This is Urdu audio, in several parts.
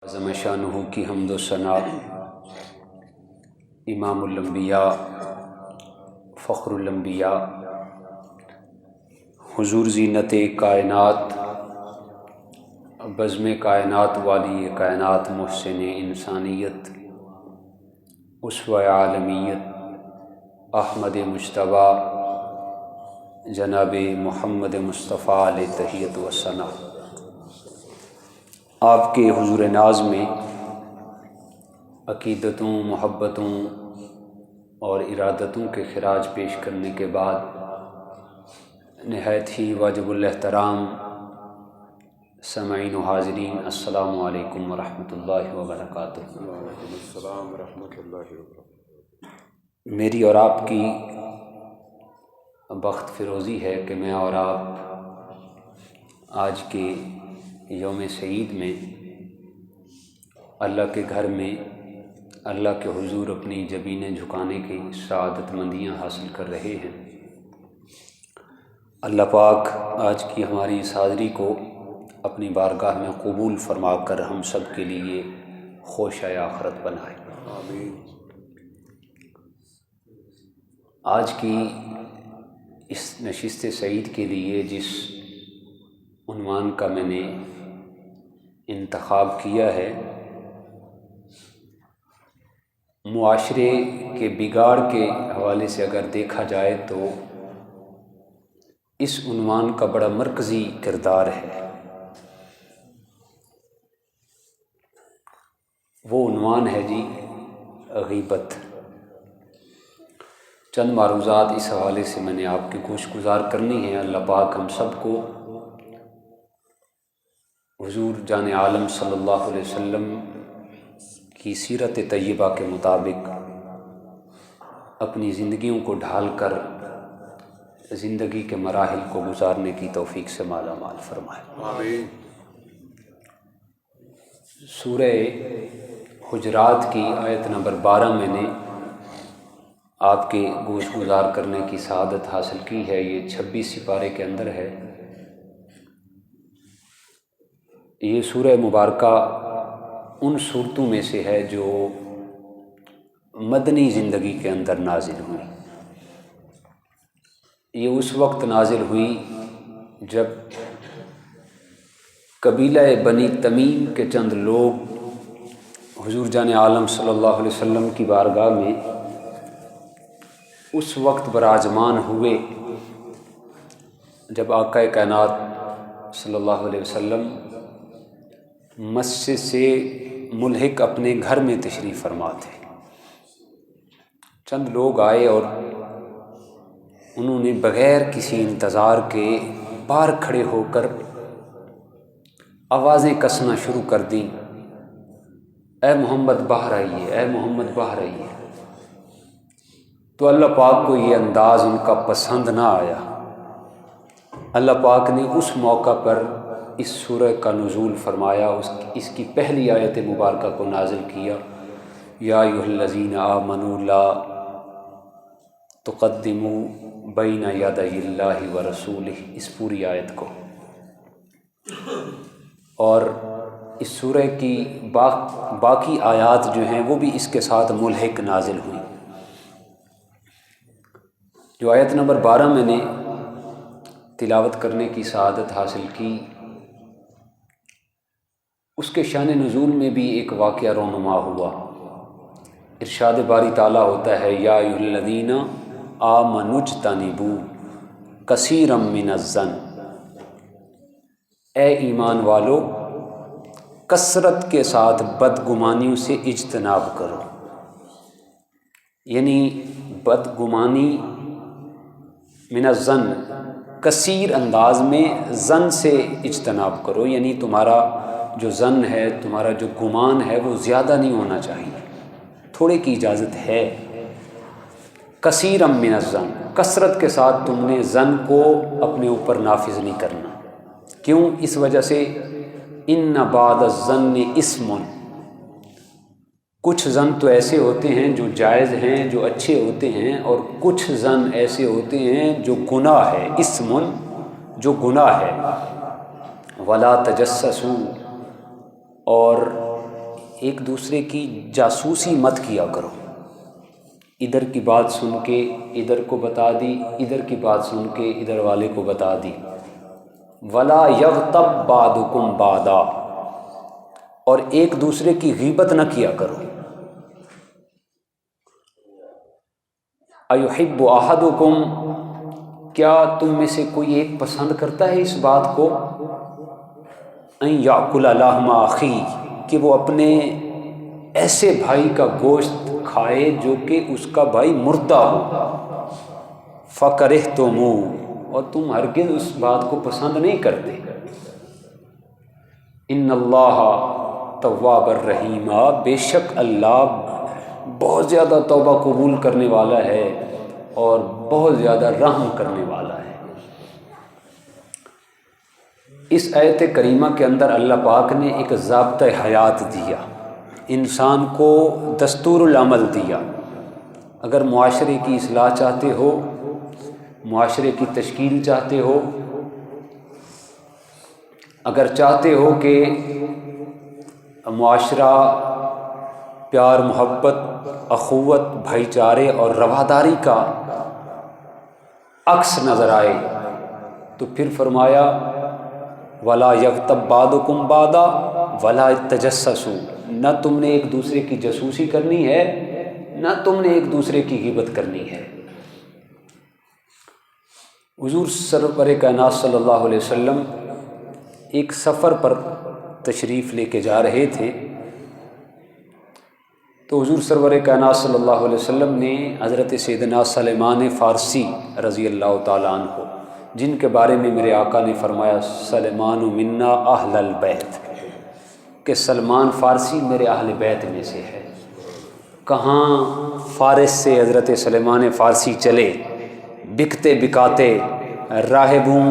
عظم شانہ کی حمد و ثنا، امام الانبیاء فخر الانبیاء حضور زینت کائنات، بزم کائنات والی کائنات، محسن انسانیت، اسوہ عالمیت، احمد مجتبیٰ جناب محمد مصطفیٰ علیہ تحیت و ثنا، آپ کے حضور ناز میں عقیدتوں، محبتوں اور ارادتوں کے خراج پیش کرنے کے بعد نہایت ہی واجب الاحترام سامعین و حاضرین، السلام علیکم ورحمۃ اللہ وبرکاتہ۔ وعلیکم السلام ورحمۃ اللہ وبرکاتہ۔ میری اور آپ کی بخت فروزی ہے کہ میں اور آپ آج کے یوم سعید میں اللہ کے گھر میں اللہ کے حضور اپنی جبینیں جھکانے کی سعادت مندیاں حاصل کر رہے ہیں۔ اللہ پاک آج کی ہماری اس حاضری کو اپنی بارگاہ میں قبول فرما کر ہم سب کے لیے خوشۂ آخرت بنائے، آمین۔ آج کی اس نشست سعید کے لیے جس عنوان کا میں نے انتخاب کیا ہے، معاشرے کے بگاڑ کے حوالے سے اگر دیکھا جائے تو اس عنوان کا بڑا مرکزی کردار ہے۔ وہ عنوان ہے جی غیبت۔ چند معروضات اس حوالے سے میں نے آپ کی گوش گزار کرنی ہے۔ اللہ پاک ہم سب کو حضور جان عالم صلی اللہ علیہ وسلم کی سیرت طیبہ کے مطابق اپنی زندگیوں کو ڈھال کر زندگی کے مراحل کو گزارنے کی توفیق سے مالا مال فرمائے، آمین۔ سورہ حجرات کی آیت نمبر 12 میں نے آپ کے گوش گزار کرنے کی سعادت حاصل کی ہے۔ یہ 26 سپارے کے اندر ہے۔ یہ سورہ مبارکہ ان صورتوں میں سے ہے جو مدنی زندگی کے اندر نازل ہوئی۔ یہ اس وقت نازل ہوئی جب قبیلہ بنی تمیم کے چند لوگ حضور جان عالم صلی اللہ علیہ وسلم کی بارگاہ میں اس وقت براجمان ہوئے جب آقا کائنات صلی اللہ علیہ وسلم مسجد سے ملحق اپنے گھر میں تشریف فرما تھے۔ چند لوگ آئے اور انہوں نے بغیر کسی انتظار کے باہر کھڑے ہو کر آوازیں کسنا شروع کر دیں، اے محمد باہر آئیے، اے محمد باہر آئیے۔ تو اللہ پاک کو یہ انداز ان کا پسند نہ آیا۔ اللہ پاک نے اس موقع پر اس سورہ کا نزول فرمایا، اس کی پہلی آیت مبارکہ کو نازل کیا، یا ایھا الذین آمنوا لا تقدموا بین یدی اللہ ورسولہ، اس پوری آیت کو۔ اور اس سورہ کی باقی آیات جو ہیں وہ بھی اس کے ساتھ ملحق نازل ہوئی۔ جو آیت نمبر 12 میں نے تلاوت کرنے کی سعادت حاصل کی، اس کے شان نزول میں بھی ایک واقعہ رونما ہوا۔ ارشاد باری تعالیٰ ہوتا ہے، یا ایھا الذین آمنوا اجتنبوا کثیرا من الظن، اے ایمان والو کثرت کے ساتھ بدگمانیوں سے اجتناب کرو۔ یعنی بدگمانی من الظن، کثیر انداز میں ظن سے اجتناب کرو، یعنی تمہارا جو ظن ہے، تمہارا جو گمان ہے وہ زیادہ نہیں ہونا چاہیے، تھوڑے کی اجازت ہے۔ کثیرا من الظن، کثرت کے ساتھ تم نے ظن کو اپنے اوپر نافذ نہیں کرنا۔ کیوں؟ اس وجہ سے ان بعض الظن اثم، کچھ ظن تو ایسے ہوتے ہیں جو جائز ہیں، جو اچھے ہوتے ہیں، اور کچھ ظن ایسے ہوتے ہیں جو گناہ ہے، اثم جو گناہ ہے۔ ولا تجسسوا، اور ایک دوسرے کی جاسوسی مت کیا کرو، ادھر کی بات سن کے ادھر کو بتا دی، ادھر کی بات سن کے ادھر والے کو بتا دی۔ ولا یغتب بعضکم بعضا، اور ایک دوسرے کی غیبت نہ کیا کرو۔ ایحب احدکم، کیا تم میں سے کوئی ایک پسند کرتا ہے اس بات کو، ان یاکل لحم اخیہ، کہ وہ اپنے ایسے بھائی کا گوشت کھائے جو کہ اس کا بھائی مردہ ہو، فکرہتموہ، اور تم ہرگز اس بات کو پسند نہیں کرتے۔ ان اللہ تواب الرحیم، بے شک اللہ بہت زیادہ توبہ قبول کرنے والا ہے اور بہت زیادہ رحم کرنے والا ہے۔ اس آیت کریمہ کے اندر اللہ پاک نے ایک ضابطہ حیات دیا، انسان کو دستور العمل دیا۔ اگر معاشرے کی اصلاح چاہتے ہو، معاشرے کی تشکیل چاہتے ہو، اگر چاہتے ہو کہ معاشرہ پیار محبت، اخوت، بھائی چارے اور رواداری کا عکس نظر آئے، تو پھر فرمایا ولا یغتب بعضکم بعضا ولا تجسسوا، نہ تم نے ایک دوسرے کی جاسوسی کرنی ہے، نہ تم نے ایک دوسرے کی غیبت کرنی ہے۔ حضور سرور کائنات صلی اللہ علیہ وسلم ایک سفر پر تشریف لے کے جا رہے تھے، تو حضور سرور کائنات صلی اللہ علیہ وسلم نے حضرت سیدنا سلمان فارسی رضی اللہ تعالیٰ عنہ، جن کے بارے میں میرے آقا نے فرمایا سلمان منا اہل البیت، کہ سلمان فارسی میرے اہل بیت میں سے ہے۔ کہاں فارس سے حضرت سلمان فارسی چلے، بکتے بکاتے، راہبوں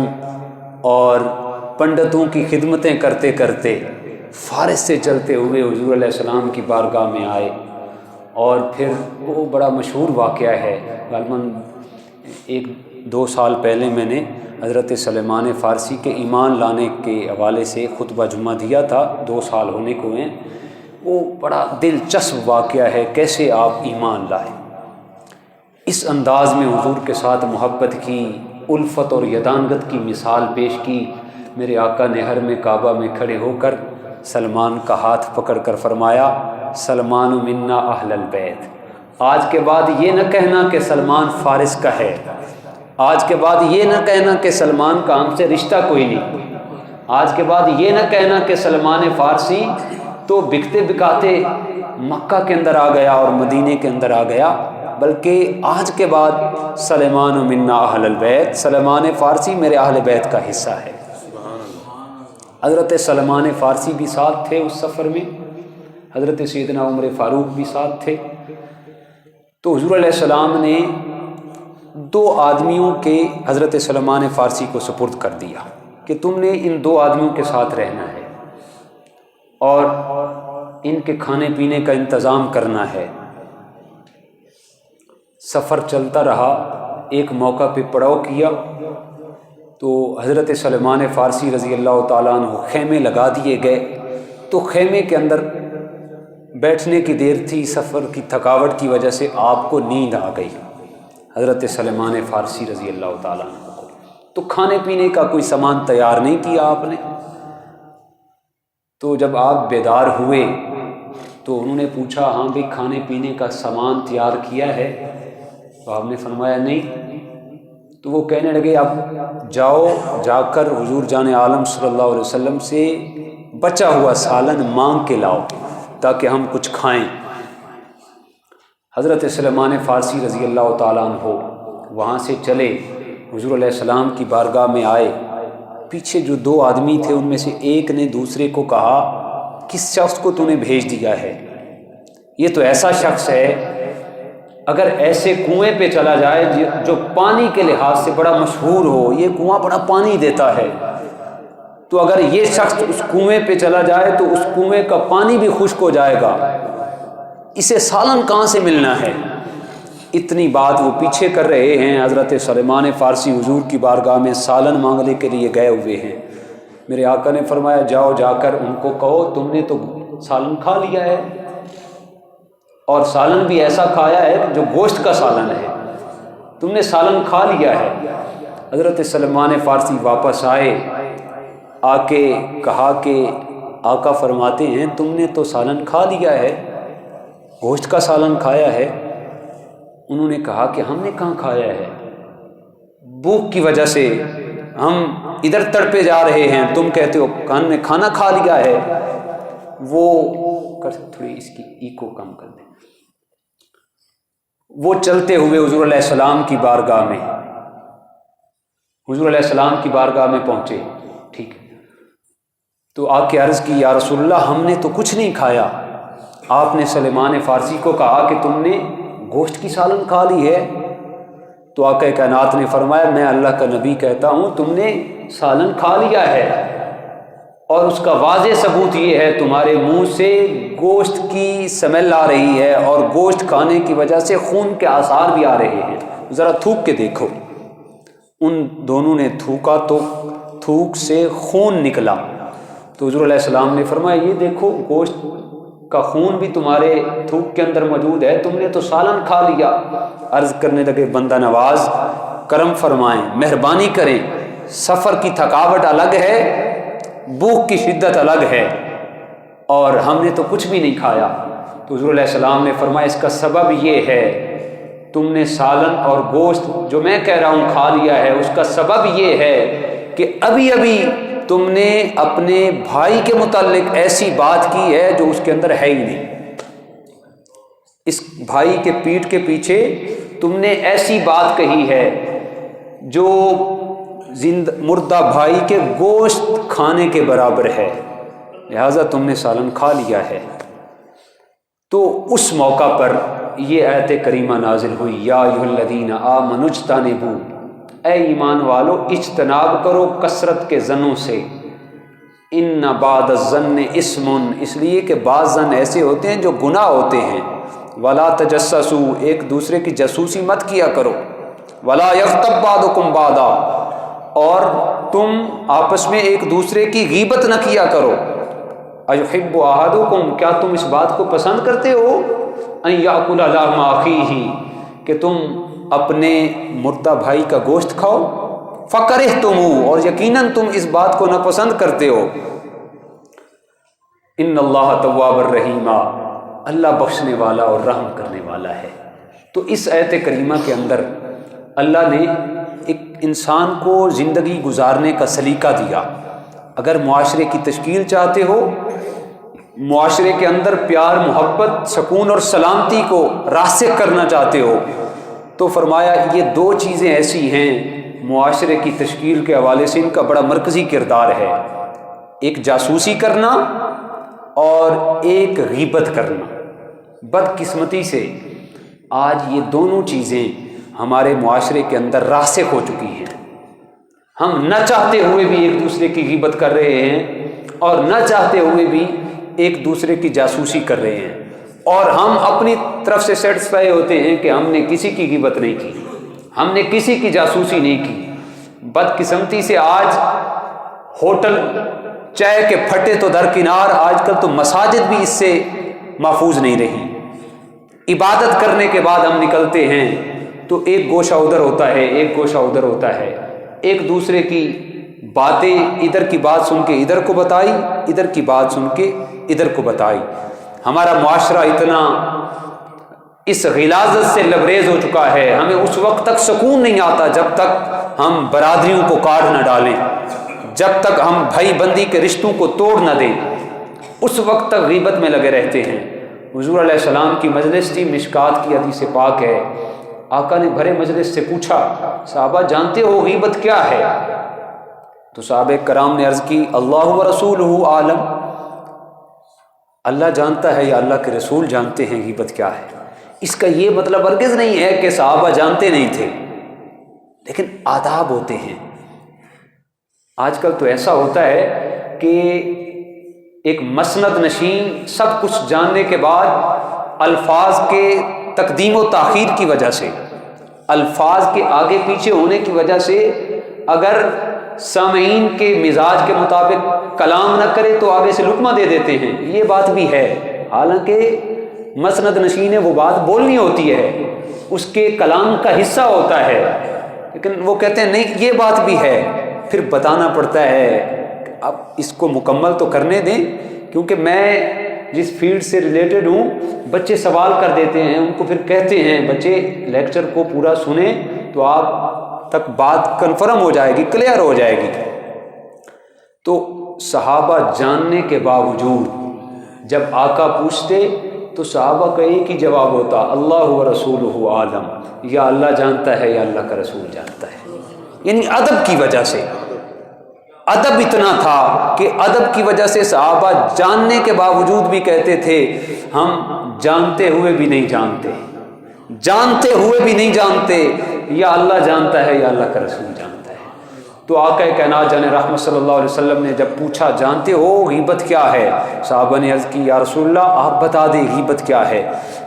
اور پنڈتوں کی خدمتیں کرتے کرتے فارس سے چلتے ہوئے حضور علیہ السلام کی بارگاہ میں آئے، اور پھر وہ بڑا مشہور واقعہ ہے، غالباً 1-2 سال پہلے میں نے حضرت سلمان فارسی کے ایمان لانے کے حوالے سے خطبہ جمعہ دیا تھا، 2 سال ہونے کو ہیں۔ وہ بڑا دلچسپ واقعہ ہے، کیسے آپ ایمان لائے۔ اس انداز میں حضور کے ساتھ محبت کی، الفت اور یدانگت کی مثال پیش کی۔ میرے آقا نے حرم کعبہ میں کھڑے ہو کر سلمان کا ہاتھ پکڑ کر فرمایا سلمان منا اہل البیت، آج کے بعد یہ نہ کہنا کہ سلمان فارس کا ہے، آج کے بعد یہ نہ کہنا کہ سلمان کا ہم سے رشتہ کوئی نہیں، آج کے بعد یہ نہ کہنا کہ سلمان فارسی تو بکتے بکاتے مکہ کے اندر آ گیا اور مدینے کے اندر آ گیا، بلکہ آج کے بعد سلمان منا اہل البیت، سلمان فارسی میرے اہل بیت کا حصہ ہے۔ حضرت سلمان فارسی بھی ساتھ تھے اس سفر میں، حضرت سیدنا عمر فاروق بھی ساتھ تھے۔ تو حضور علیہ السلام نے 2 آدمیوں کے حضرت سلمان فارسی کو سپرد کر دیا کہ تم نے ان 2 آدمیوں کے ساتھ رہنا ہے اور ان کے کھانے پینے کا انتظام کرنا ہے۔ سفر چلتا رہا، ایک موقع پہ پڑاؤ کیا تو حضرت سلمان فارسی رضی اللہ تعالیٰ عنہ خیمے لگا دیے گئے، تو خیمے کے اندر بیٹھنے کی دیر تھی، سفر کی تھکاوٹ کی وجہ سے آپ کو نیند آ گئی حضرت سلمان فارسی رضی اللہ تعالیٰ عنہ کو۔ تو کھانے پینے کا کوئی سامان تیار نہیں کیا آپ نے۔ تو جب آپ بیدار ہوئے تو انہوں نے پوچھا ہاں بھی کھانے پینے کا سامان تیار کیا ہے؟ تو آپ نے فرمایا نہیں۔ تو وہ کہنے لگے اب جاؤ، جا کر حضور جان عالم صلی اللہ علیہ وسلم سے بچا ہوا سالن مانگ کے لاؤ تاکہ ہم کچھ کھائیں۔ حضرت سلمان فارسی رضی اللہ تعالیٰ عنہ وہاں سے چلے، حضور علیہ السلام کی بارگاہ میں آئے۔ پیچھے جو 2 آدمی تھے ان میں سے ایک نے دوسرے کو کہا کس شخص کو تو نے بھیج دیا ہے؟ یہ تو ایسا شخص ہے اگر ایسے کنویں پہ چلا جائے جو پانی کے لحاظ سے بڑا مشہور ہو، یہ کنواں بڑا پانی دیتا ہے، تو اگر یہ شخص اس کنویں پہ چلا جائے تو اس کنویں کا پانی بھی خشک ہو جائے گا، اسے سالن کہاں سے ملنا ہے؟ اتنی بات وہ پیچھے کر رہے ہیں، حضرت سلمان فارسی حضور کی بارگاہ میں سالن مانگنے کے لیے گئے ہوئے ہیں۔ میرے آقا نے فرمایا جاؤ، جا کر ان کو کہو تم نے تو سالن کھا لیا ہے، اور سالن بھی ایسا کھایا ہے جو گوشت کا سالن ہے، تم نے سالن کھا لیا ہے۔ حضرت سلمان فارسی واپس آئے، آ کے کہا کہ آقا فرماتے ہیں تم نے تو سالن کھا لیا ہے، گوشت کا سالن کھایا ہے۔ انہوں نے کہا کہ ہم نے کہاں کھایا ہے، بھوک کی وجہ سے ہم ادھر تڑپے جا رہے ہیں، تم کہتے ہو ہم نے کھانا کھا لیا ہے۔ وہ تھوڑی اس کی ایکو کم کر دیں۔ وہ چلتے ہوئے حضور علیہ السلام کی بارگاہ میں، حضور علیہ السلام کی بارگاہ میں پہنچے، ٹھیک، تو آ کے عرض کی یا رسول اللہ ہم نے تو کچھ نہیں کھایا۔ آپ نے سلمان فارسی کو کہا کہ تم نے گوشت کی سالن کھا لی ہے، تو آقا کائنات نے فرمایا میں اللہ کا نبی کہتا ہوں تم نے سالن کھا لیا ہے، اور اس کا واضح ثبوت یہ ہے تمہارے منہ سے گوشت کی سمیل آ رہی ہے، اور گوشت کھانے کی وجہ سے خون کے آثار بھی آ رہے ہیں، ذرا تھوک کے دیکھو۔ ان دونوں نے تھوکا تو تھوک سے خون نکلا، تو حضور علیہ السلام نے فرمایا یہ دیکھو گوشت کا خون بھی تمہارے تھوک کے اندر موجود ہے، تم نے تو سالن کھا لیا۔ عرض کرنے لگے بندہ نواز کرم فرمائیں، مہربانی کریں، سفر کی تھکاوٹ الگ ہے، بھوک کی شدت الگ ہے، اور ہم نے تو کچھ بھی نہیں کھایا۔ تو حضور علیہ السلام نے فرمایا اس کا سبب یہ ہے تم نے سالن اور گوشت جو میں کہہ رہا ہوں کھا لیا ہے، اس کا سبب یہ ہے کہ ابھی ابھی تم نے اپنے بھائی کے متعلق ایسی بات کی ہے جو اس کے اندر ہے ہی نہیں۔ اس بھائی کے پیٹھ کے پیچھے تم نے ایسی بات کہی ہے جو مردہ بھائی کے گوشت کھانے کے برابر ہے، لہذا تم نے سالن کھا لیا ہے۔ تو اس موقع پر یہ آیت کریمہ نازل ہوئی، یا ایھا الذین آمنوا اجتنبوا، اے ایمان والو اجتناب کرو کثرت کے ظنوں سے، ان بعض الظن اسم، اس لیے کہ بعض ظن ایسے ہوتے ہیں جو گناہ ہوتے ہیں، ولا تجسسوا، ایک دوسرے کی جاسوسی مت کیا کرو، ولا یغتب بعضکم بعضا، اور تم آپس میں ایک دوسرے کی غیبت نہ کیا کرو، ایحب احدکم، کیا تم اس بات کو پسند کرتے ہو، ان یاکل لحم اخیہ، کہ تم اپنے مردہ بھائی کا گوشت کھاؤ، فکرہتموہ، اور یقیناً تم اس بات کو ناپسند کرتے ہو، ان اللہ تواب الرحیم، اللہ بخشنے والا اور رحم کرنے والا ہے۔ تو اس آیت کریمہ کے اندر اللہ نے ایک انسان کو زندگی گزارنے کا سلیقہ دیا۔ اگر معاشرے کی تشکیل چاہتے ہو، معاشرے کے اندر پیار، محبت، سکون اور سلامتی کو راسخ کرنا چاہتے ہو، تو فرمایا یہ دو چیزیں ایسی ہیں معاشرے کی تشکیل کے حوالے سے ان کا بڑا مرکزی کردار ہے، ایک جاسوسی کرنا اور ایک غیبت کرنا۔ بدقسمتی سے آج یہ دونوں چیزیں ہمارے معاشرے کے اندر راسخ ہو چکی ہیں، ہم نہ چاہتے ہوئے بھی ایک دوسرے کی غیبت کر رہے ہیں، اور نہ چاہتے ہوئے بھی ایک دوسرے کی جاسوسی کر رہے ہیں، اور ہم اپنی طرف سے سیٹسفائی ہوتے ہیں کہ ہم نے کسی کی غیبت نہیں کی، ہم نے کسی کی جاسوسی نہیں کی۔ بدقسمتی سے آج ہوٹل چائے کے پھٹے تو درکنار، آج کل تو مساجد بھی اس سے محفوظ نہیں رہی۔ عبادت کرنے کے بعد ہم نکلتے ہیں تو ایک گوشہ ادھر ہوتا ہے، ایک گوشہ ادھر ہوتا ہے، ایک دوسرے کی باتیں، ادھر کی بات سن کے ادھر کو بتائی، ادھر کی بات سن کے ادھر کو بتائی۔ ہمارا معاشرہ اتنا اس غلاظت سے لبریز ہو چکا ہے، ہمیں اس وقت تک سکون نہیں آتا جب تک ہم برادریوں کو کاٹ نہ ڈالیں، جب تک ہم بھائی بندی کے رشتوں کو توڑ نہ دیں، اس وقت تک غیبت میں لگے رہتے ہیں۔ حضور علیہ السلام کی مجلس تھی، مشکات کی حدیث پاک ہے، آقا نے بھرے مجلس سے پوچھا صحابہ جانتے ہو غیبت کیا ہے؟ تو صحابہ کرام نے عرض کی اللہ و رسولہ عالم، اللہ جانتا ہے یا اللہ کے رسول جانتے ہیں غیبت کیا ہے۔ اس کا یہ مطلب ہرگز نہیں ہے کہ صحابہ جانتے نہیں تھے، لیکن آداب ہوتے ہیں۔ آج کل تو ایسا ہوتا ہے کہ ایک مسند نشین سب کچھ جاننے کے بعد الفاظ کے تقدیم و تاخیر کی وجہ سے، الفاظ کے آگے پیچھے ہونے کی وجہ سے، اگر سامعین کے مزاج کے مطابق کلام نہ کرے تو آگے سے لقمہ دے دیتے ہیں، یہ بات بھی ہے، حالانکہ مسند نشین ہے، وہ بات بولنی ہوتی ہے، اس کے کلام کا حصہ ہوتا ہے، لیکن وہ کہتے ہیں نہیں یہ بات بھی ہے، پھر بتانا پڑتا ہے اب اس کو مکمل تو کرنے دیں، کیونکہ میں جس فیلڈ سے ریلیٹڈ ہوں بچے سوال کر دیتے ہیں، ان کو پھر کہتے ہیں بچے لیکچر کو پورا سنیں تو آپ تک بات کنفرم ہو جائے گی، کلیئر ہو جائے گی۔ تو صحابہ جاننے کے باوجود جب آقا پوچھتے تو صحابہ کا ایک ہی جواب ہوتا اللہ و رسولہ عالم، یا اللہ جانتا ہے یا اللہ کا رسول جانتا ہے۔ یعنی ادب کی وجہ سے، ادب اتنا تھا کہ ادب کی وجہ سے صحابہ جاننے کے باوجود بھی کہتے تھے ہم جانتے ہوئے بھی نہیں جانتے، جانتے ہوئے بھی نہیں جانتے، یا اللہ جانتا ہے یا اللہ کا رسول جانتا ہے۔ تو آقا کائنات جان رحمت صلی اللہ علیہ وسلم نے جب پوچھا جانتے ہو غیبت کیا ہے، صحابہ نے عرض کی یا رسول اللہ آپ بتا دیں غیبت کیا ہے۔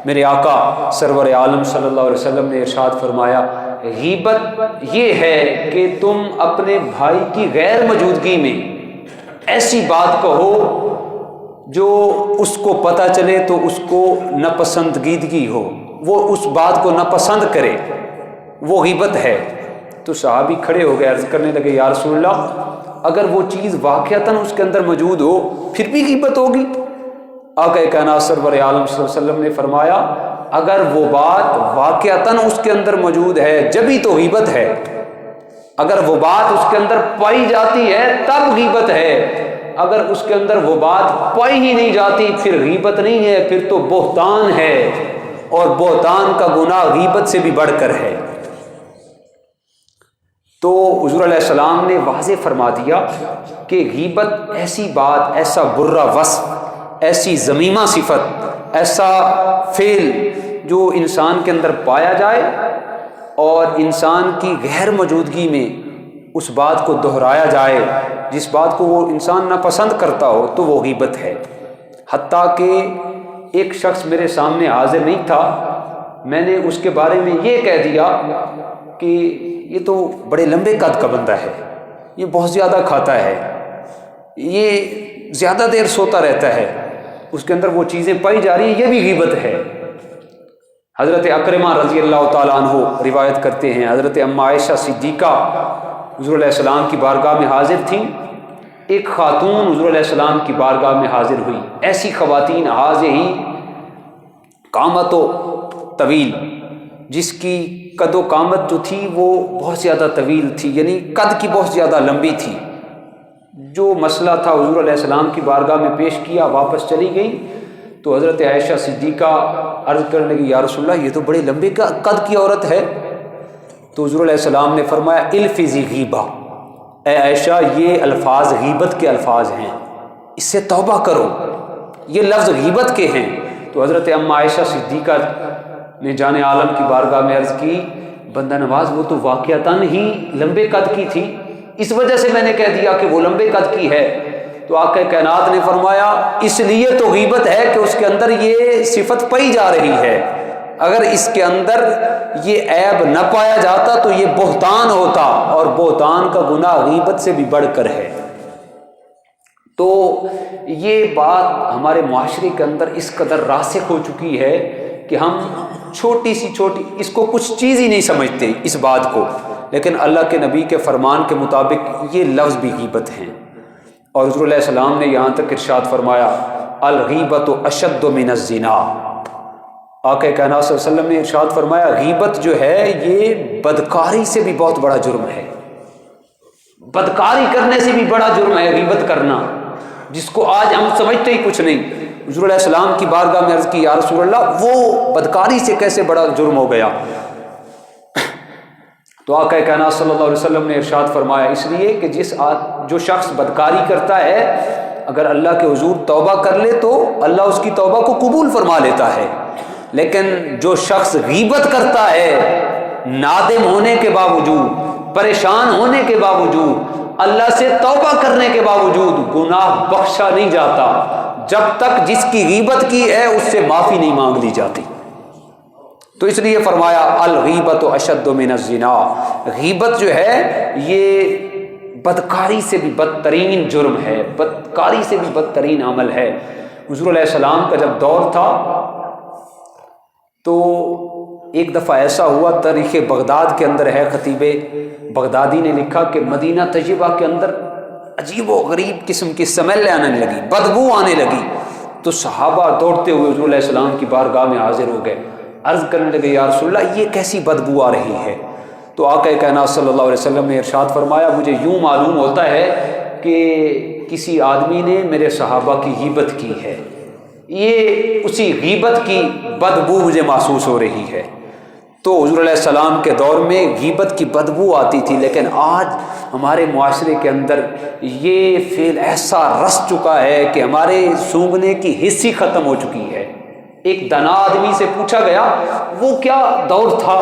میرے آقا سرور عالم صلی اللہ علیہ وسلم نے ارشاد فرمایا غیبت یہ ہے کہ تم اپنے بھائی کی غیر موجودگی میں ایسی بات کہو جو اس کو پتہ چلے تو اس کو ناپسندیدگی ہو، وہ اس بات کو ناپسند کرے، وہ غیبت ہے۔ تو صحابی کھڑے ہو گئے، عرض کرنے لگے یا رسول اللہ اگر وہ چیز واقعتاً اس کے اندر موجود ہو پھر بھی غیبت ہوگی؟ آقا کائنات سرور عالم صلی اللہ علیہ وسلم نے فرمایا اگر وہ بات واقعتاً اس کے اندر موجود ہے جبھی تو غیبت ہے، اگر وہ بات اس کے اندر پائی جاتی ہے تب غیبت ہے، اگر اس کے اندر وہ بات پائی ہی نہیں جاتی پھر غیبت نہیں ہے، پھر تو بہتان ہے، اور بہتان کا گناہ غیبت سے بھی بڑھ کر ہے۔ تو حضور علیہ السلام نے واضح فرما دیا کہ غیبت ایسی بات، ایسا برا وصف، ایسی ذمیمہ صفت، ایسا فعل جو انسان کے اندر پایا جائے اور انسان کی غیر موجودگی میں اس بات کو دہرایا جائے جس بات کو وہ انسان ناپسند کرتا ہو تو وہ غیبت ہے۔ حتیٰ کہ ایک شخص میرے سامنے حاضر نہیں تھا، میں نے اس کے بارے میں یہ کہہ دیا کہ یہ تو بڑے لمبے قد کا بندہ ہے، یہ بہت زیادہ کھاتا ہے، یہ زیادہ دیر سوتا رہتا ہے، اس کے اندر وہ چیزیں پائی جا رہی ہیں، یہ بھی غیبت ہے۔ حضرت اکرمہ رضی اللہ تعالیٰ عنہ روایت کرتے ہیں حضرت اما عائشہ صدیقہ حضور علیہ السلام کی بارگاہ میں حاضر تھیں، ایک خاتون حضور علیہ السلام کی بارگاہ میں حاضر ہوئی، ایسی خواتین حاضر ہی قامت و طویل، جس کی قد و قامت جو تھی وہ بہت زیادہ طویل تھی، یعنی قد کی بہت زیادہ لمبی تھی۔ جو مسئلہ تھا حضور علیہ السلام کی بارگاہ میں پیش کیا، واپس چلی گئی، تو حضرت عائشہ صدیقہ عرض کرنے لگی یا رسول اللہ یہ تو بڑے لمبے قد کی عورت ہے۔ تو حضور علیہ السلام نے فرمایا الفظی غیبہ، اے عائشہ یہ الفاظ غیبت کے الفاظ ہیں، اس سے توبہ کرو، یہ لفظ غیبت کے ہیں۔ تو حضرت اما عائشہ صدیقہ نے جان عالم کی بارگاہ میں عرض کی بندہ نواز وہ تو واقعتاً ہی لمبے قد کی تھی، اس وجہ سے میں نے کہہ دیا کہ وہ لمبے قد کی ہے۔ تو آقا کائنات نے فرمایا اس لیے تو غیبت ہے کہ اس کے اندر یہ صفت پائی جا رہی ہے، اگر اس کے اندر یہ عیب نہ پایا جاتا تو یہ بہتان ہوتا، اور بہتان کا گناہ غیبت سے بھی بڑھ کر ہے۔ تو یہ بات ہمارے معاشرے کے اندر اس قدر راسخ ہو چکی ہے کہ ہم چھوٹی سی چھوٹی اس کو کچھ چیز ہی نہیں سمجھتے اس بات کو، لیکن اللہ کے نبی کے فرمان کے مطابق یہ لفظ بھی غیبت ہیں۔ اور حضور علیہ السلام نے یہاں تک ارشاد فرمایا الغیبت اشد من الزنا، آقا کائنات صلی اللہ علیہ وسلم نے ارشاد فرمایا غیبت جو ہے یہ بدکاری سے بھی بہت بڑا جرم ہے، بدکاری کرنے سے بھی بڑا جرم ہے غیبت کرنا، جس کو آج ہم سمجھتے ہی کچھ نہیں۔ حضور علیہ السلام کی بارگاہ میں عرض کی یا رسول اللہ وہ بدکاری سے کیسے بڑا جرم ہو گیا؟ تو آقا کائنات صلی اللہ علیہ وسلم نے ارشاد فرمایا اس لیے کہ جو شخص بدکاری کرتا ہے اگر اللہ کے حضور توبہ کر لے تو اللہ اس کی توبہ کو قبول فرما لیتا ہے، لیکن جو شخص غیبت کرتا ہے نادم ہونے کے باوجود، پریشان ہونے کے باوجود، اللہ سے توبہ کرنے کے باوجود گناہ بخشا نہیں جاتا جب تک جس کی غیبت کی ہے اس سے معافی نہیں مانگ لی جاتی۔ تو اس لیے فرمایا الغیبت اشد من الزنا، غیبت جو ہے یہ بدکاری سے بھی بدترین جرم ہے، بدکاری سے بھی بدترین عمل ہے۔ حضور علیہ السلام کا جب دور تھا تو ایک دفعہ ایسا ہوا، تاریخ بغداد کے اندر ہے، خطیب بغدادی نے لکھا کہ مدینہ طیبہ کے اندر عجیب و غریب قسم کی سمیل آنے لگی، بدبو آنے لگی، تو صحابہ دوڑتے ہوئے حضور علیہ السلام کی بارگاہ میں حاضر ہو گئے، عرض کرنے لگے یا رسول اللہ یہ کیسی بدبو آ رہی ہے؟ تو آقا کائنات صلی اللہ علیہ وسلم نے ارشاد فرمایا مجھے یوں معلوم ہوتا ہے کہ کسی آدمی نے میرے صحابہ کی غیبت کی ہے، یہ اسی غیبت کی بدبو مجھے محسوس ہو رہی ہے۔ تو حضور علیہ السلام کے دور میں غیبت کی بدبو آتی تھی، لیکن آج ہمارے معاشرے کے اندر یہ فعل ایسا رس چکا ہے کہ ہمارے سونگھنے کی حس ہی ختم ہو چکی ہے۔ ایک دانا آدمی سے پوچھا گیا وہ کیا دور تھا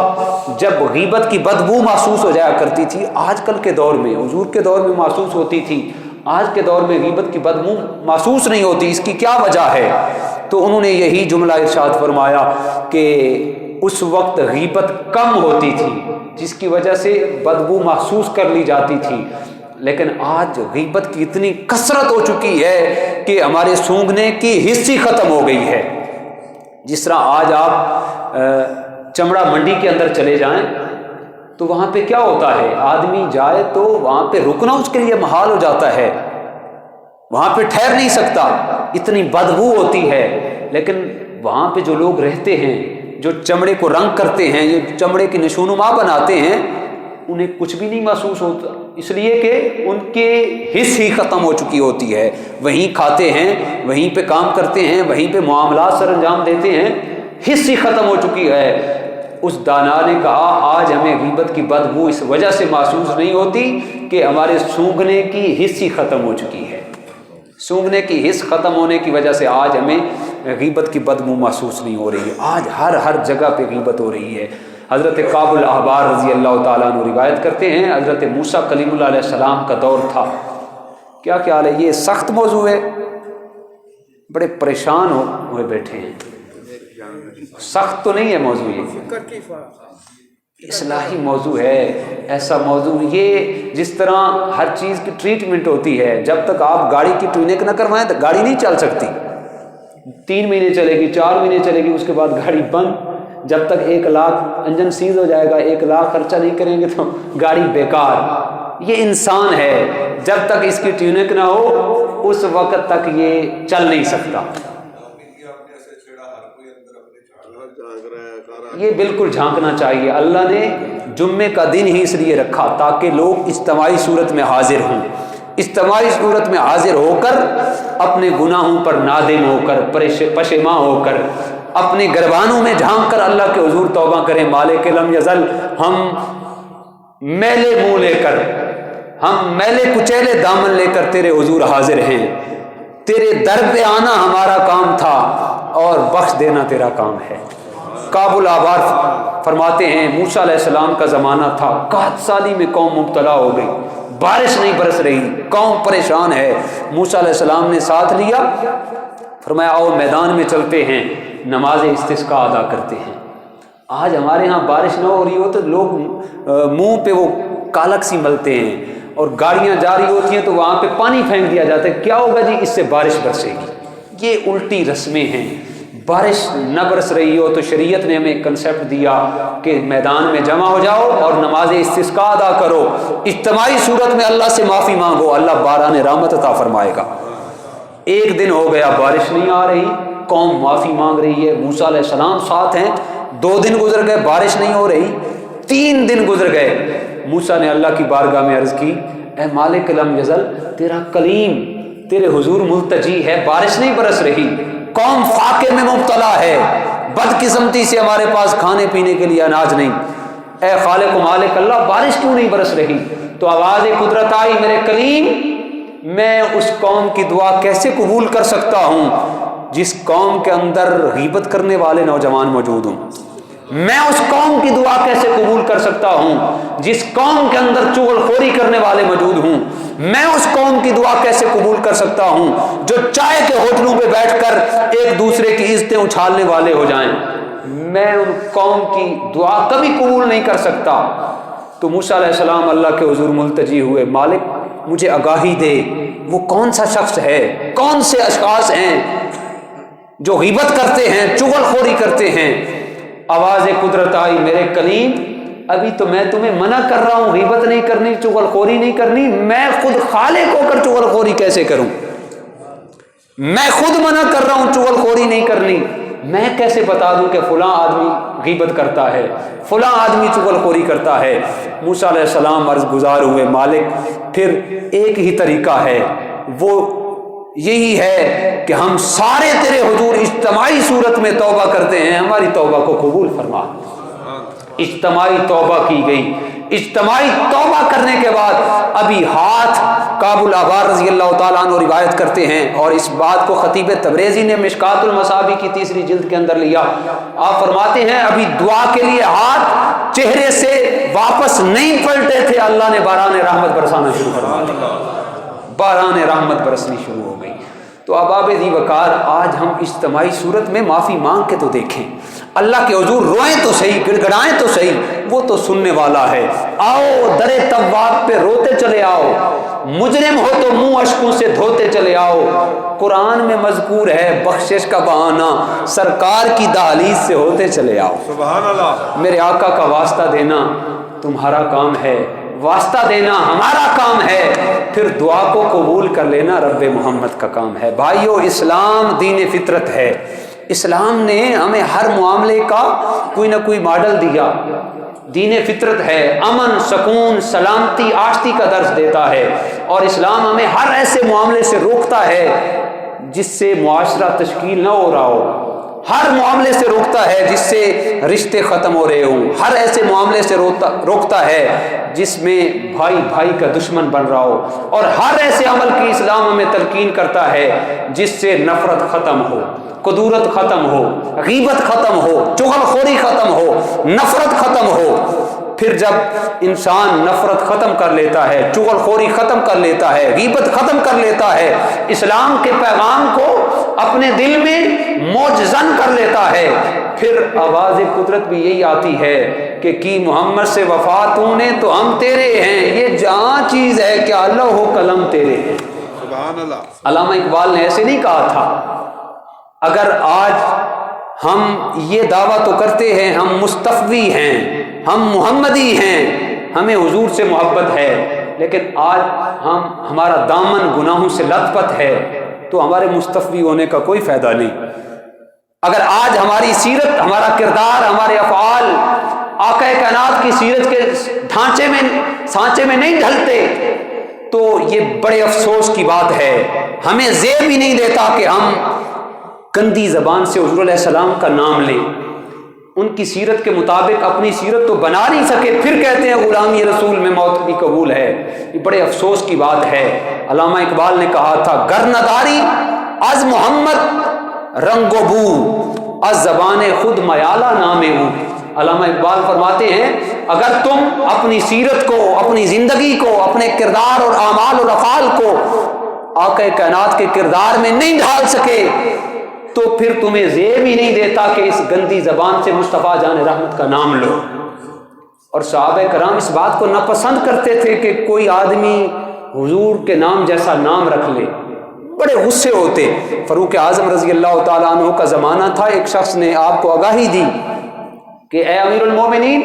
جب غیبت کی بدبو محسوس ہو جایا کرتی تھی، آج کل کے دور میں، حضور کے دور میں محسوس ہوتی تھی، آج کے دور میں غیبت کی بدبو محسوس نہیں ہوتی، اس کی کیا وجہ ہے؟ تو انہوں نے یہی جملہ ارشاد فرمایا کہ اس وقت غیبت کم ہوتی تھی جس کی وجہ سے بدبو محسوس کر لی جاتی تھی، لیکن آج غیبت کی اتنی کثرت ہو چکی ہے کہ ہمارے سونگھنے کی حس ہی ختم ہو گئی ہے۔ جس طرح آج آپ چمڑا منڈی کے اندر چلے جائیں تو وہاں پہ کیا ہوتا ہے، آدمی جائے تو وہاں پہ رکنا اس کے لیے محال ہو جاتا ہے، وہاں پہ ٹھہر نہیں سکتا، اتنی بدبو ہوتی ہے۔ لیکن وہاں پہ جو لوگ رہتے ہیں، جو چمڑے کو رنگ کرتے ہیں، جو چمڑے کی نشونما بناتے ہیں، انہیں کچھ بھی نہیں محسوس ہوتا، اس لیے کہ ان کے حس ہی ختم ہو چکی ہوتی ہے، وہیں کھاتے ہیں، وہیں پہ کام کرتے ہیں، وہیں پہ معاملات سر انجام دیتے ہیں، حس ہی ختم ہو چکی ہے۔ اس دانا نے کہا آج ہمیں غیبت کی بدبو اس وجہ سے محسوس نہیں ہوتی کہ ہمارے سونگھنے کی حس ہی ختم ہو چکی ہے، سونگھنے کی حس ختم ہونے کی وجہ سے آج ہمیں غیبت کی بدبو محسوس نہیں ہو رہی ہے، آج ہر جگہ پہ غیبت ہو رہی ہے۔ حضرت کعب الاحبار رضی اللہ تعالیٰ عنہ روایت کرتے ہیں حضرت موسیٰ کلیم اللہ علیہ السلام کا دور تھا۔ کیا خیال ہے، یہ سخت موضوع ہے، بڑے پریشان ہوئے بیٹھے ہیں، سخت تو نہیں ہے موضوع، یہ اصلاحی موضوع ہے، ایسا موضوع یہ جس طرح ہر چیز کی ٹریٹمنٹ ہوتی ہے، جب تک آپ گاڑی کی ٹیوننگ نہ کروائیں تو گاڑی نہیں چل سکتی، 3 مہینے چلے گی، 4 مہینے چلے گی، اس کے بعد گاڑی بند، جب تک 1 لاکھ انجن سیز ہو جائے گا، 1 لاکھ خرچہ نہیں کریں گے تو گاڑی بیکار۔ یہ انسان ہے، جب تک اس کی ٹیوننگ نہ ہو اس وقت تک یہ چل نہیں سکتا، یہ بالکل جھانکنا چاہیے۔ اللہ نے جمعے کا دن ہی اس لیے رکھا تاکہ لوگ اجتماعی صورت میں حاضر ہوں، اجتماعی صورت میں حاضر ہو کر اپنے گناہوں پر نادم ہو کر پشیماں ہو کر اپنے گربانوں میں جھانک کر اللہ کے حضور توبہ کریں، مالک لم یزل، ہم میلے منہ لے کر، ہم میلے کچیلے دامن لے کر تیرے حضور حاضر ہیں، تیرے در پہ آنا ہمارا کام تھا اور بخش دینا تیرا کام ہے۔ کعب الاحبار فرماتے ہیں موسیٰ علیہ السلام کا زمانہ تھا، 61 سالی میں قوم مبتلا ہو گئی، بارش نہیں برس رہی، قوم پریشان ہے۔ موسیٰ علیہ السلام نے ساتھ لیا، فرمایا آؤ میدان میں چلتے ہیں، نماز استسقاء ادا کرتے ہیں۔ آج ہمارے ہاں بارش نہ ہو رہی ہو تو لوگ منہ پہ وہ کالک سی ملتے ہیں، اور گاڑیاں جا رہی ہوتی ہیں تو وہاں پہ پانی پھینک دیا جاتا ہے، کیا ہوگا جی، اس سے بارش برسے گی۔ یہ الٹی رسمیں ہیں۔ بارش نہ برس رہی ہو تو شریعت نے ہمیں ایک کنسیپٹ دیا کہ میدان میں جمع ہو جاؤ اور نماز استسقاء ادا کرو، اجتماعی صورت میں اللہ سے معافی مانگو، اللہ باران رحمت عطا فرمائے گا۔ ایک دن ہو گیا بارش نہیں آ رہی، قوم معافی مانگ رہی ہے، موسیٰ علیہ السلام ساتھ ہیں، 2 دن گزر گئے بارش نہیں ہو رہی، 3 دن گزر گئے، موسیٰ نے اللہ کی بارگاہ میں عرض کی اے مالک لم یزل، تیرا کلیم تیرے حضور ملتجی ہے، بارش نہیں برس رہی، قوم فاقے میں مبتلا ہے، بدقسمتی سے ہمارے پاس کھانے پینے کے لیے اناج نہیں، اے خالق و مالک اللہ بارش کیوں نہیں برس رہی؟ تو آواز قدرت آئی میرے کلیم، میں اس قوم کی دعا کیسے قبول کر سکتا ہوں جس قوم کے اندر غیبت کرنے والے نوجوان موجود ہوں؟ میں اس قوم کی دعا کیسے قبول کر سکتا ہوں جس قوم کے اندر چغل خوری کرنے والے موجود ہوں؟ میں اس قوم کی دعا کیسے قبول کر سکتا ہوں جو چائے کے ہوٹلوں پہ بیٹھ کر ایک دوسرے کی عزتیں اچھالنے والے ہو جائیں؟ میں ان قوم کی دعا کبھی قبول نہیں کر سکتا۔ تو موسیٰ علیہ السلام اللہ کے حضور ملتجی ہوئے، مالک مجھے آگاہی دے وہ کون سا شخص ہے، کون سے اشخاص ہیں جو غیبت کرتے ہیں، چغل خوری کرتے ہیں۔ آواز قدرت آئی، میرے کلیم ابھی تو میں تمہیں منع کر رہا ہوں غیبت نہیں کرنی، چغل خوری نہیں کرنی، میں خود خالق ہو کر چغل خوری کیسے کروں؟ میں خود منع کر رہا ہوں چغل خوری نہیں کرنی، میں کیسے بتا دوں کہ فلاں آدمی غیبت کرتا ہے، فلاں آدمی چغل خوری کرتا ہے؟ موسیٰ علیہ السلام عرض گزار ہوئے، مالک پھر ایک ہی طریقہ ہے، وہ یہی ہے کہ ہم سارے تیرے حضور اجتماعی صورت میں توبہ کرتے ہیں، ہماری توبہ کو قبول فرما۔ اجتماعی توبہ کی گئی۔ اجتماعی توبہ کرنے کے بعد ابھی ہاتھ کعب الاحبار رضی اللہ تعالیٰ عنہ روایت کرتے ہیں، اور اس بات کو خطیب تبریزی نے مشکات المصابیح کی 3 جلد کے اندر لیا۔ آپ فرماتے ہیں ابھی دعا کے لیے ہاتھ چہرے سے واپس نہیں پلٹے تھے، اللہ نے باران رحمت برسانا شروع فرما دیا، باران رحمت برسنی شروع ہو گئی۔ تو احباب ذی وقار، آج ہم اجتماعی صورت میں معافی مانگ کے تو دیکھیں، اللہ کے حضور روئیں تو صحیح، گڑ گڑائیں تو صحیح، وہ تو سننے والا ہے۔ آؤ در تواب پہ روتے چلے آؤ، مجرم ہو تو منہ اشکوں سے دھوتے چلے آؤ۔ قرآن میں مذکور ہے بخشش کا بہانہ، سرکار کی دہلیز سے ہوتے چلے آؤ۔ سبحان اللہ۔ میرے آقا کا واسطہ دینا تمہارا کام ہے، واسطہ دینا ہمارا کام ہے، پھر دعا کو قبول کر لینا رب محمد کا کام ہے۔ بھائیو، اسلام دین فطرت ہے۔ اسلام نے ہمیں ہر معاملے کا کوئی نہ کوئی ماڈل دیا، دین فطرت ہے، امن، سکون، سلامتی، آشتی کا درس دیتا ہے، اور اسلام ہمیں ہر ایسے معاملے سے روکتا ہے جس سے معاشرہ تشکیل نہ ہو رہا ہو، ہر معاملے سے روکتا ہے جس سے رشتے ختم ہو رہے ہوں، ہر ایسے معاملے سے روکتا ہے جس میں بھائی بھائی کا دشمن بن رہا ہو، اور ہر ایسے عمل کی اسلام ہمیں تلقین کرتا ہے جس سے نفرت ختم ہو، کدورت ختم ہو، غیبت ختم ہو، چغل خوری ختم ہو، نفرت ختم ہو۔ پھر جب انسان نفرت ختم کر لیتا ہے، چغل خوری ختم کر لیتا ہے، غیبت ختم کر لیتا ہے، اسلام کے پیغام کو اپنے دل میں موجزن کر لیتا ہے، پھر آواز قدرت بھی یہی آتی ہے کہ کی محمد سے وفا تو نے تو ہم تیرے ہیں، یہ جہاں چیز ہے کہ اللہ ہو قلم تیرے ہیں۔ سبحان اللہ۔ علامہ اقبال نے ایسے نہیں کہا تھا، اگر آج ہم یہ دعویٰ تو کرتے ہیں ہم مصطفی ہیں، ہم محمدی ہیں، ہمیں حضور سے محبت ہے، لیکن آج ہمارا دامن گناہوں سے لت پت ہے، تو ہمارے مصطفی ہونے کا کوئی فائدہ نہیں۔ اگر آج ہماری سیرت، ہمارا کردار، ہمارے افعال آقا کائنات کی سیرت کے سانچے میں نہیں ڈھلتے، تو یہ بڑے افسوس کی بات ہے۔ ہمیں زیب ہی نہیں دیتا کہ ہم گندی زبان سے حضور علیہ السلام کا نام لیں، ان کی سیرت کے مطابق اپنی سیرت تو بنا نہیں سکے، پھر کہتے ہیں غلامی رسول میں موت بھی قبول ہے۔ یہ بڑے افسوس کی بات ہے۔ علامہ اقبال نے کہا تھا، گر نداری از محمد رنگ و بو، از زبان خود میالہ نام او۔ علامہ اقبال فرماتے ہیں اگر تم اپنی سیرت کو، اپنی زندگی کو، اپنے کردار اور اعمال اور افعال کو آقا کائنات کے کردار میں نہیں ڈھال سکے، تو پھر تمہیں زیب ہی نہیں دیتا کہ اس گندی زبان سے مصطفیٰ جان رحمت کا نام لو۔ اور صحابہ کرام اس بات کو ناپسند کرتے تھے کہ کوئی آدمی حضور کے نام جیسا نام رکھ لے، بڑے غصے ہوتے۔ فاروق اعظم رضی اللہ تعالیٰ عنہ کا زمانہ تھا، ایک شخص نے آپ کو آگاہی دی کہ اے امیر المومنین،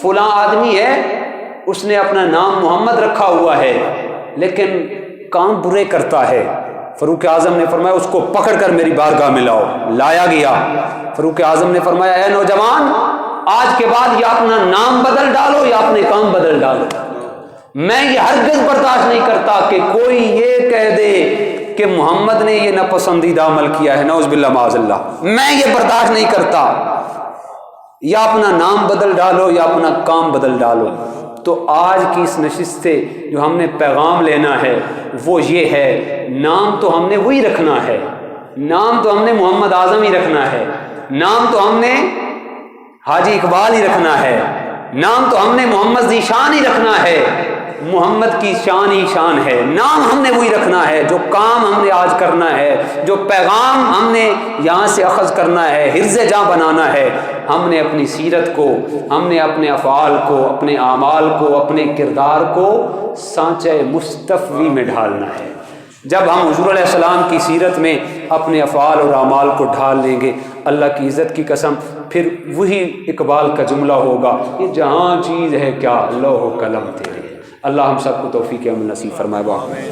فلاں آدمی ہے، اس نے اپنا نام محمد رکھا ہوا ہے لیکن کام برے کرتا ہے۔ فاروق اعظم نے فرمایا اس کو پکڑ کر میری بارگاہ میں لاؤ۔ لایا گیا۔ فاروق اعظم نے فرمایا اے نوجوان، آج کے بعد یا اپنا نام بدل ڈالو یا اپنے کام بدل ڈالو۔ میں یہ ہرگز برداشت نہیں کرتا کہ کوئی یہ کہہ دے کہ محمد نے یہ ناپسندیدہ عمل کیا ہے، نعوذ باللہ معاذ اللہ، میں یہ برداشت نہیں کرتا۔ یا اپنا نام بدل ڈالو یا اپنا کام بدل ڈالو۔ تو آج کی اس نشست سے جو ہم نے پیغام لینا ہے وہ یہ ہے، نام تو ہم نے وہی رکھنا ہے، نام تو ہم نے محمد اعظم ہی رکھنا ہے، نام تو ہم نے حاجی اقبال ہی رکھنا ہے، نام تو ہم نے محمد ذیشان ہی رکھنا ہے، محمد کی شان ہی شان ہے، نام ہم نے وہی رکھنا ہے، جو کام ہم نے آج کرنا ہے، جو پیغام ہم نے یہاں سے اخذ کرنا ہے، حرز جاں بنانا ہے، ہم نے اپنی سیرت کو، ہم نے اپنے افعال کو، اپنے اعمال کو، اپنے کردار کو سانچہ مصطفی میں ڈھالنا ہے۔ جب ہم حضور علیہ السلام کی سیرت میں اپنے افعال اور اعمال کو ڈھال لیں گے، اللہ کی عزت کی قسم، پھر وہی اقبال کا جملہ ہوگا، یہ جہاں چیز ہے کیا لوح و قلم تیرے۔ اللہ ہم سب کو توفیق عمل نصیب فرمائے۔